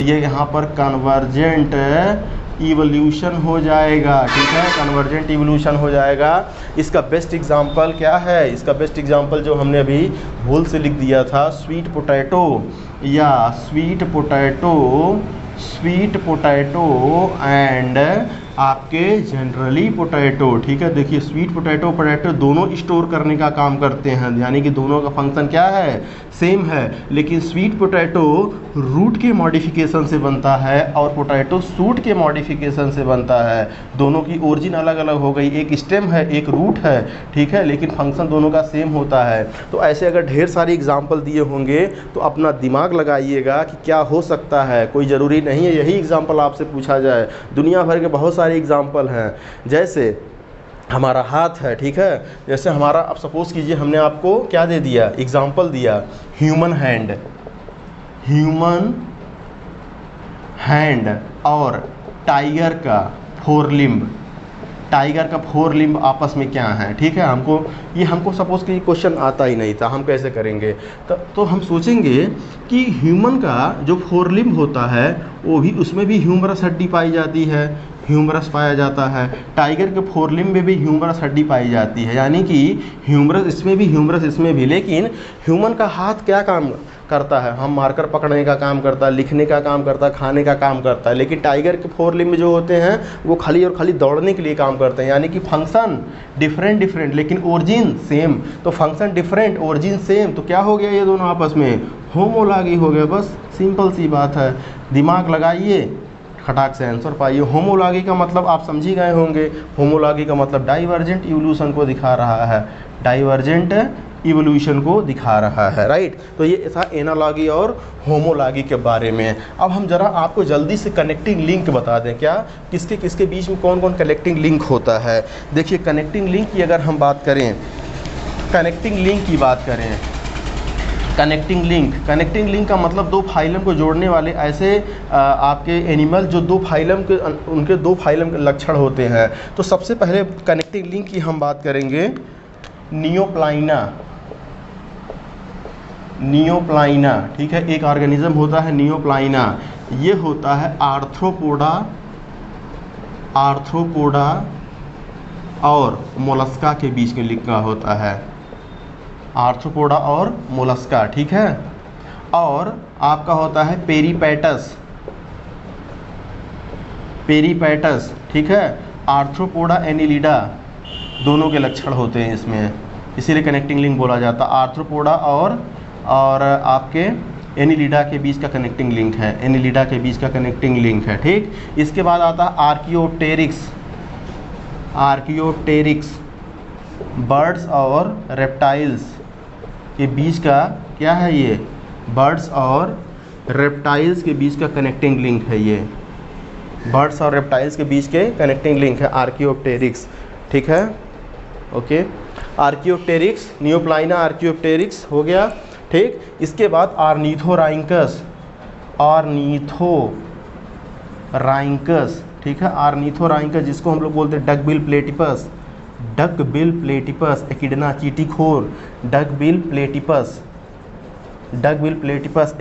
ये यहाँ पर कन्वर्जेंट इवोल्यूशन हो जाएगा, ठीक है, कन्वर्जेंट इवोल्यूशन हो जाएगा। इसका बेस्ट एग्जांपल क्या है? इसका बेस्ट एग्जांपल जो हमने अभी भूल से लिख दिया था, स्वीट पोटैटो या स्वीट पोटैटो एंड आपके जनरली पोटैटो, ठीक है। देखिए स्वीट पोटैटो दोनों स्टोर करने का काम करते हैं, यानी कि दोनों का फंक्शन क्या है? सेम है। लेकिन स्वीट पोटैटो रूट के मॉडिफिकेशन से बनता है और पोटैटो सूट के मॉडिफिकेशन से बनता है। दोनों की ओरिजिन अलग अलग हो गई, एक स्टेम है एक रूट है, ठीक है, लेकिन फंक्शन दोनों का सेम होता है। तो ऐसे अगर ढेर सारी एग्जाम्पल दिए होंगे तो अपना दिमाग लगाइएगा कि क्या हो सकता है। कोई ज़रूरी नहीं है यही एग्जाम्पल आपसे पूछा जाए, दुनिया भर के बहुत सारे एग्जाम्पल हैं। जैसे हमारा हाथ है, ठीक है, जैसे हमारा, अब सपोज़ कीजिए हमने आपको क्या दे दिया, एग्जाम्पल दिया, ह्यूमन हैंड और टाइगर का फोर लिम्ब आपस में क्या है, ठीक है। हमको सपोज़ कि क्वेश्चन आता ही नहीं था, हम कैसे करेंगे? तो हम सोचेंगे कि ह्यूमन का जो फोर लिम्ब होता है वो भी, उसमें भी ह्यूमरस हड्डी पाई जाती है, ह्यूमरस पाया जाता है। टाइगर के फोर लिम्ब में भी ह्यूमरस हड्डी पाई जाती है, यानी कि ह्यूमरस इसमें भी। लेकिन ह्यूमन का हाथ क्या काम करता है? हम मार्कर पकड़ने का काम करता है, लिखने का काम करता है, खाने का काम करता है। लेकिन टाइगर के फोर लिम्ब जो होते हैं वो खाली और खाली दौड़ने के लिए काम करते हैं, यानी कि फंक्शन डिफरेंट लेकिन ओरिजिन सेम। तो फंक्शन डिफरेंट, ओरिजिन सेम, तो क्या हो गया? ये दोनों आपस में होमोलॉगी हो गया। बस सिंपल सी बात है, दिमाग लगाइए, खटाक से आंसर पाइए। होमोलॉगी का मतलब आप समझ ही गए होंगे। होमोलॉगी का मतलब डाइवर्जेंट इवोल्यूशन को दिखा रहा है, डाइवर्जेंट इवोल्यूशन को दिखा रहा है, राइट। तो ये था एनालॉगी और होमोलॉगी के बारे में। अब हम जरा आपको जल्दी से कनेक्टिंग लिंक बता दें, क्या किसके किसके बीच में कौन कौन कनेक्टिंग लिंक होता है। देखिए कनेक्टिंग लिंक की अगर हम बात करें, कनेक्टिंग लिंक का मतलब दो फाइलम को जोड़ने वाले ऐसे आपके एनिमल जो दो फाइलम के, उनके दो फाइलम के लक्षण होते हैं। तो सबसे पहले कनेक्टिंग लिंक की हम बात करेंगे, नियोप्लाइना, ठीक है, एक ऑर्गेनिज्म होता है नियोप्लाइना। ये होता है आर्थ्रोपोडा और मोलस्का के बीच में लिंक होता है, आर्थ्रोपोडा और मोलस्का, ठीक है। और आपका होता है पेरीपैटस, ठीक है, आर्थ्रोपोडा एनिलिडा, दोनों के लक्षण होते हैं इसमें, इसीलिए कनेक्टिंग लिंक बोला जाता है। आर्थ्रोपोडा और आपके एनिलिडा के बीच का कनेक्टिंग लिंक है, ठीक। इसके बाद आता है आर्कियोटेरिक्स, बर्ड्स और रेप्टाइल्स के बीच का क्या है? ये बर्ड्स और रेप्टाइल्स के बीच का कनेक्टिंग लिंक है, ये बर्ड्स और रेप्टाइल्स के बीच के कनेक्टिंग लिंक है आर्कियोप्टेरिक्स, ठीक है, ओके। आर्कियोप्टेरिक्स, नियोप्लाइना आर्कियोप्टेरिक्स हो गया, ठीक। इसके बाद ऑर्निथोराइंकस, ठीक है, ऑर्निथोराइंकस जिसको हम लोग बोलते हैं डकबिल प्लेटिपस, एकिडना चींटीखोर, डकबिल प्लेटिपस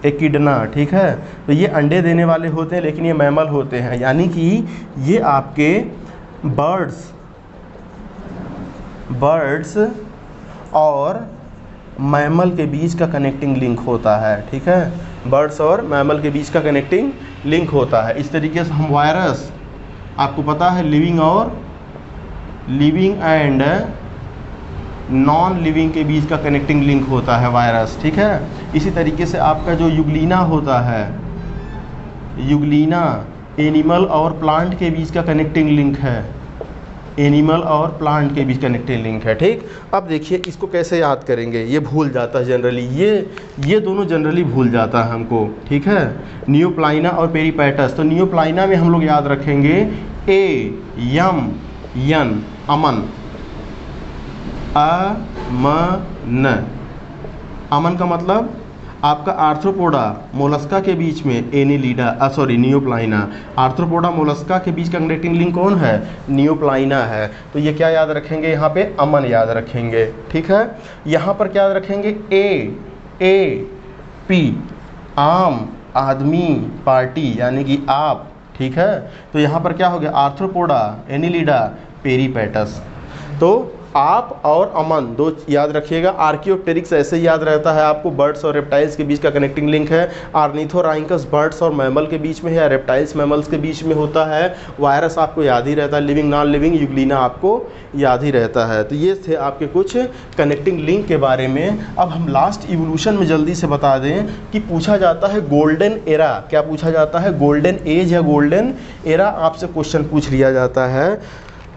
एकिडना, ठीक है। तो ये अंडे देने वाले होते हैं, लेकिन ये मैमल होते हैं, यानी कि ये आपके बर्ड्स और मैमल के बीच का कनेक्टिंग लिंक होता है, ठीक है, बर्ड्स और मैमल के बीच का कनेक्टिंग लिंक होता है। इस तरीके से हम वायरस, आपको पता है लिविंग एंड नॉन लिविंग के बीच का कनेक्टिंग लिंक होता है वायरस, ठीक है। इसी तरीके से आपका जो युगलीना होता है, युगलीना एनिमल और प्लांट के बीच का कनेक्टिंग लिंक है, ठीक। अब देखिए इसको कैसे याद करेंगे, ये भूल जाता है जनरली, ये दोनों जनरली भूल जाता है हमको, ठीक है, नियोप्लाइना और पेरीपैटस। तो नियोप्लाइना में हम लोग याद रखेंगे अमन, अमन का मतलब आपका आर्थ्रोपोडा मोलस्का के बीच में नियोप्लाइना, आर्थ्रोपोडा मोलस्का के बीच का कनेक्टिंग लिंक कौन है? नियोप्लाइना है। तो ये क्या याद रखेंगे? यहाँ पे अमन याद रखेंगे, ठीक है। यहाँ पर क्या याद रखेंगे? आम आदमी, पार्टी यानी कि आप, ठीक है। तो यहाँ पर क्या हो गया, आर्थ्रोपोडा, एनिलिडा, पेरीपेटस। तो आप और अमन दो याद रखिएगा। आर्कियोप्टेरिक्स ऐसे ही याद रहता है आपको, बर्ड्स और रेप्टाइल्स के बीच का कनेक्टिंग लिंक है। आर्निथोराइंकस बर्ड्स और मैमल के बीच में है, रेप्टाइल्स मैमल्स के बीच में होता है। वायरस आपको याद ही रहता है, लिविंग नॉन लिविंग, यूग्लिना आपको याद ही रहता है। तो ये थे आपके कुछ कनेक्टिंग लिंक के बारे में। अब हम लास्ट इवोल्यूशन में जल्दी से बता दें कि पूछा जाता है गोल्डन एरा, क्या पूछा जाता है, गोल्डन एज या गोल्डन एरा आपसे क्वेश्चन पूछ लिया जाता है,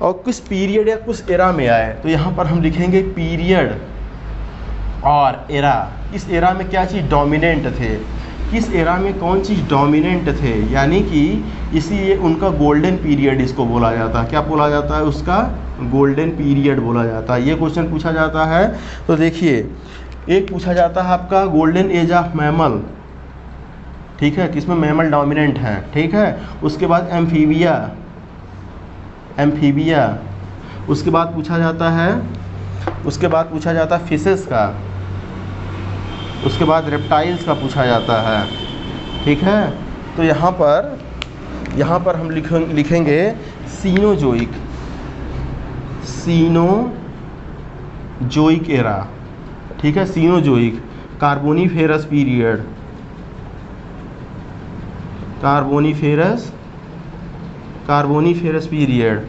और किस पीरियड या किस एरा में आए। तो यहाँ पर हम लिखेंगे पीरियड और एरा। इस एरा में क्या चीज़ डोमिनेंट थे, किस एरा में कौन चीज़ डोमिनेंट थे, यानी कि इसीलिए उनका गोल्डन पीरियड इसको बोला जाता है। क्या बोला जाता है, उसका गोल्डन पीरियड बोला जाता है। ये क्वेश्चन पूछा जाता है। तो देखिए, एक पूछा जाता है आपका गोल्डन एज ऑफ मैमल, ठीक है, किसमें मैमल डोमिनेंट है, ठीक है। उसके बाद एम्फीबिया, एम्फीबिया। उसके बाद पूछा जाता है, उसके बाद पूछा जाता है फिशेस का। उसके बाद रेप्टाइल्स का पूछा जाता है, ठीक है। तो यहाँ पर हम लिखेंगे सीनोजोइक, सीनोजोइक एरा, ठीक है, Cenozoic. Carboniferous period, Carboniferous period.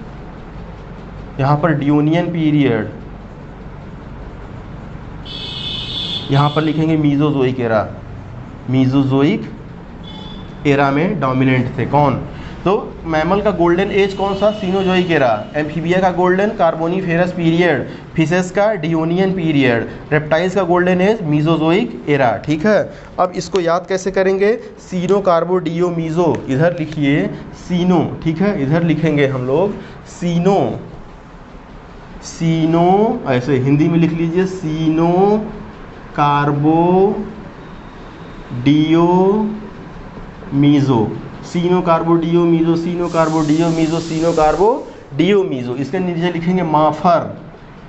यहाँ पर डियोनियन पीरियड, यहाँ पर लिखेंगे मीजोजोइक एरा, मीजोजोइक एरा में डोमिनेंट थे कौन। तो मैमल का गोल्डन एज कौन सा, सीनोजोइक एरा। एम्फीबिया का गोल्डन कार्बोनीफेरस पीरियड, फिशेस का डियोनियन पीरियड, रेप्टाइल्स का गोल्डन एज मीजोजोइक एरा, ठीक है। अब इसको याद कैसे करेंगे, सीनो कार्बो डियो मीजो, इधर लिखिए सीनो, ठीक है, इधर लिखेंगे हम लोग सीनो, सीनो ऐसे हिंदी में लिख लीजिए, सीनो कार्बो डियो मीजो, सीनो कार्बो डियो मीजो, सीनो कार्बो डियो मीजो, सीनो कार्बो डियो मीजो। इसके नीचे लिखेंगे माफर,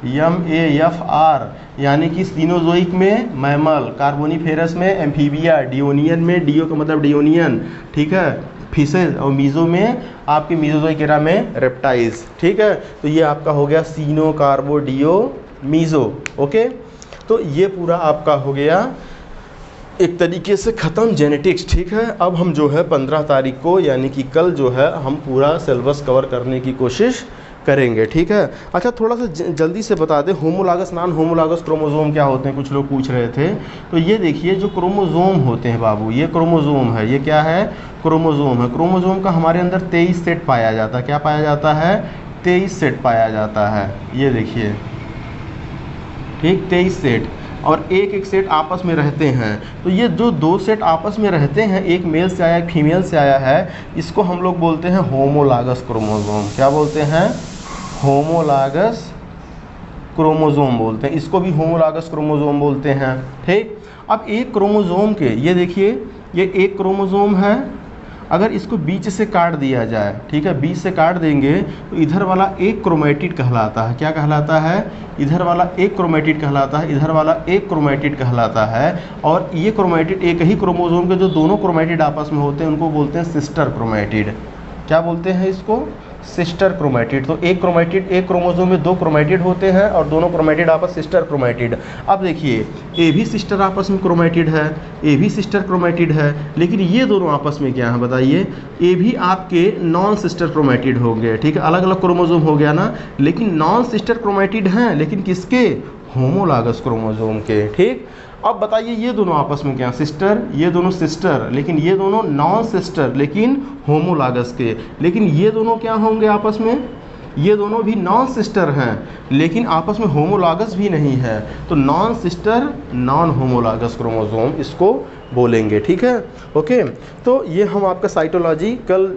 MAFR, यानी कि सीनोजोइक में मैमल, कार्बोनीफेरस में एम्फीबिया, डियोनियन में, डियो का मतलब डियोनियन, ठीक है, फिशेज, और मीजो में आपके मीजोजोइक एरा में रेप्टाइल्स, ठीक है। तो ये आपका हो गया सीनो कार्बो डियो मीजो, ओके। तो ये पूरा आपका हो गया एक तरीके से ख़त्म जेनेटिक्स, ठीक है। अब हम जो है 15 तारीख को यानी कि कल जो है हम पूरा सिलेबस कवर करने की कोशिश करेंगे, ठीक है। अच्छा, थोड़ा सा जल्दी से बता दें, होमोलागस नॉन होमोलागस क्रोमोसोम क्या होते हैं, कुछ लोग पूछ रहे थे। तो ये देखिए, जो क्रोमोसोम होते हैं बाबू, ये क्रोमोसोम है, ये क्या है, क्रोमोसोम है। क्रोमोसोम का हमारे अंदर 23 सेट पाया जाता है। क्या पाया जाता है, 23 सेट पाया जाता है। ये देखिए, ठीक, 23 सेट, और एक एक सेट आपस में रहते हैं। तो ये जो 2 सेट आपस में रहते हैं, एक मेल से आया एक फीमेल से आया है, इसको हम लोग बोलते हैं होमोलागस क्रोमोसोम। क्या बोलते हैं, होमोलागस क्रोमोसोम बोलते हैं, इसको भी होमोलागस क्रोमोसोम बोलते हैं, ठीक। अब एक क्रोमोसोम के, ये देखिए, ये एक क्रोमोसोम है, अगर इसको बीच से काट दिया जाए, ठीक है, बीच से काट देंगे तो इधर वाला एक क्रोमेटिड कहलाता है। क्या कहलाता है, इधर वाला एक क्रोमेटिड कहलाता है, इधर वाला एक क्रोमेटिड कहलाता है। और ये क्रोमेटिड एक ही क्रोमोसोम के जो दोनों क्रोमेटिड आपस में होते हैं उनको बोलते हैं सिस्टर क्रोमेटिड। क्या बोलते हैं इसको, सिस्टर क्रोमेटिड। तो एक क्रोमेटिड, एक क्रोमोसोम में 2 क्रोमेटिड होते हैं और दोनों क्रोमेटिड आपस सिस्टर क्रोमेटिड। अब देखिए, ए भी सिस्टर आपस में क्रोमेटिड है, ए भी सिस्टर क्रोमेटिड है, लेकिन ये दोनों आपस में क्या है बताइए, ए भी आपके नॉन सिस्टर क्रोमेटिड हो गए, ठीक है, अलग अलग क्रोमोसोम हो गया ना, लेकिन नॉन सिस्टर क्रोमेटिड हैं, लेकिन किसके, होमोलागस क्रोमोसोम के, ठीक। अब बताइए, ये दोनों आपस में क्या, सिस्टर, ये दोनों सिस्टर, लेकिन ये दोनों नॉन सिस्टर लेकिन होमोलागस के। लेकिन ये दोनों क्या होंगे आपस में, ये दोनों भी नॉन सिस्टर हैं लेकिन आपस में होमोलागस भी नहीं है। तो non sister non homologous chromosome इसको बोलेंगे, ठीक है, ओके। तो ये हम आपका साइटोलॉजी कल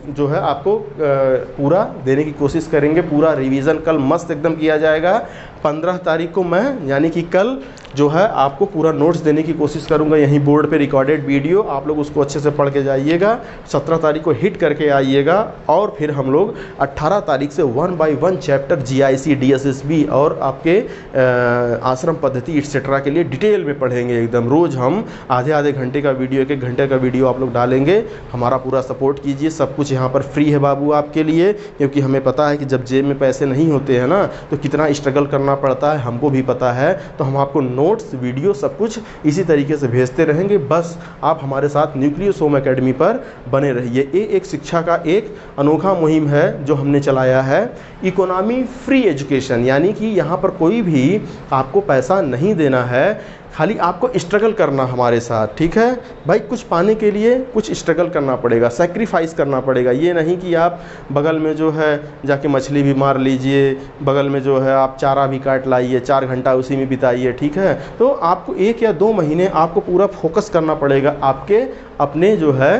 जो है आपको पूरा देने की कोशिश करेंगे, पूरा रिवीजन कल मस्त एकदम किया जाएगा। 15 तारीख को मैं यानी कि कल जो है आपको पूरा नोट्स देने की कोशिश करूंगा, यहीं बोर्ड पे रिकॉर्डेड वीडियो, आप लोग उसको अच्छे से पढ़ के जाइएगा। 17 तारीख को हिट करके आइएगा और फिर हम लोग 18 तारीख से 1 बाय 1 चैप्टर GIC DSSB और आपके आश्रम पद्धति एक्सेट्रा के लिए डिटेल में पढ़ेंगे एकदम। रोज़ हम हम आधे आधे घंटे का वीडियो, 1-1 घंटे का वीडियो आप लोग डालेंगे। हमारा पूरा सपोर्ट कीजिए, सब कुछ यहाँ पर फ्री है बाबू आपके लिए, क्योंकि हमें पता है कि जब जेब में पैसे नहीं होते हैं ना तो कितना स्ट्रगल करना पड़ता है, हमको भी पता है। तो हम आपको नोट्स, वीडियो सब कुछ इसी तरीके से भेजते रहेंगे। बस आप हमारे साथ न्यूक्लियस होम एकेडमी पर बने रहिए। ये एक शिक्षा का एक अनोखा मुहिम है जो हमने चलाया है, इकोनॉमी फ्री एजुकेशन, यानी कि यहाँ पर कोई भी आपको पैसा नहीं देना है, खाली आपको स्ट्रगल करना हमारे साथ, ठीक है भाई। कुछ पाने के लिए कुछ स्ट्रगल करना पड़ेगा, सैक्रिफाइस करना पड़ेगा। ये नहीं कि आप बगल में जो है जाके मछली भी मार लीजिए, बगल में जो है आप चारा भी काट लाइए, 4 घंटा उसी में बिताइए, ठीक है। तो आपको 1 या 2 महीने आपको पूरा फोकस करना पड़ेगा आपके अपने जो है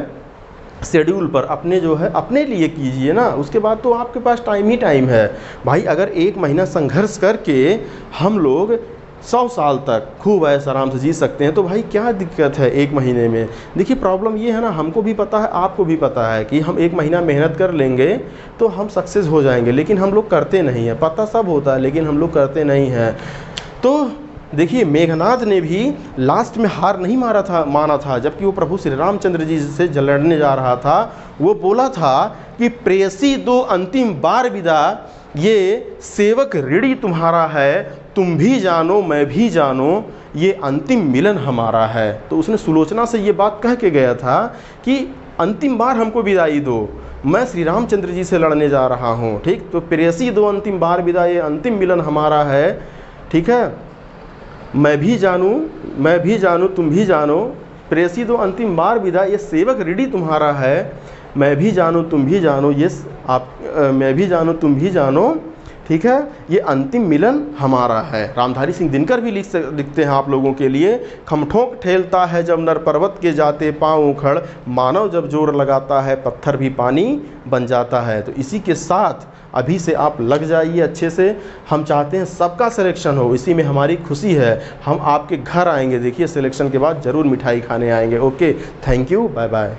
शेड्यूल पर, अपने जो है अपने लिए कीजिए ना। उसके बाद तो आपके पास टाइम ही टाइम है भाई। अगर 1 महीना संघर्ष करके हम लोग 100 साल तक खूब ऐसा आराम से जी सकते हैं तो भाई क्या दिक्कत है 1 महीने में। देखिए प्रॉब्लम ये है ना, हमको भी पता है, आपको भी पता है कि हम 1 महीना मेहनत कर लेंगे तो हम सक्सेस हो जाएंगे, लेकिन हम लोग करते नहीं हैं। पता सब होता है लेकिन हम लोग करते नहीं हैं। तो देखिए मेघनाद ने भी लास्ट में हार नहीं माना था, जबकि वो प्रभु श्री रामचंद्र जी से लड़ने जा रहा था। वो बोला था कि प्रेयसी दो अंतिम बार विदा, ये सेवक ऋणी तुम्हारा है, तुम भी जानो मैं भी जानो, ये अंतिम मिलन हमारा है। तो उसने सुलोचना से ये बात कह के गया था कि अंतिम बार हमको विदाई दो, मैं श्री रामचंद्र जी से लड़ने जा रहा हूँ, ठीक। तो प्रेयसी दो अंतिम बार विदा, ये अंतिम मिलन हमारा है, ठीक है। मैं भी जानूँ तुम भी जानो, प्रेयसी दो अंतिम बार विदा, ये सेवक ऋणी तुम्हारा है, मैं भी जानूँ तुम भी जानो, ये मैं भी जानूँ तुम भी जानो, ठीक है, ये अंतिम मिलन हमारा है। रामधारी सिंह दिनकर भी लिखते हैं आप लोगों के लिए, खमठोंक ठेलता है जब नर पर्वत के जाते पाँव उखड़, मानव जब जोर लगाता है पत्थर भी पानी बन जाता है। तो इसी के साथ अभी से आप लग जाइए अच्छे से। हम चाहते हैं सबका सिलेक्शन हो, इसी में हमारी खुशी है। हम आपके घर आएंगे, देखिए सिलेक्शन के बाद ज़रूर मिठाई खाने आएंगे। Okay, thank you, bye bye.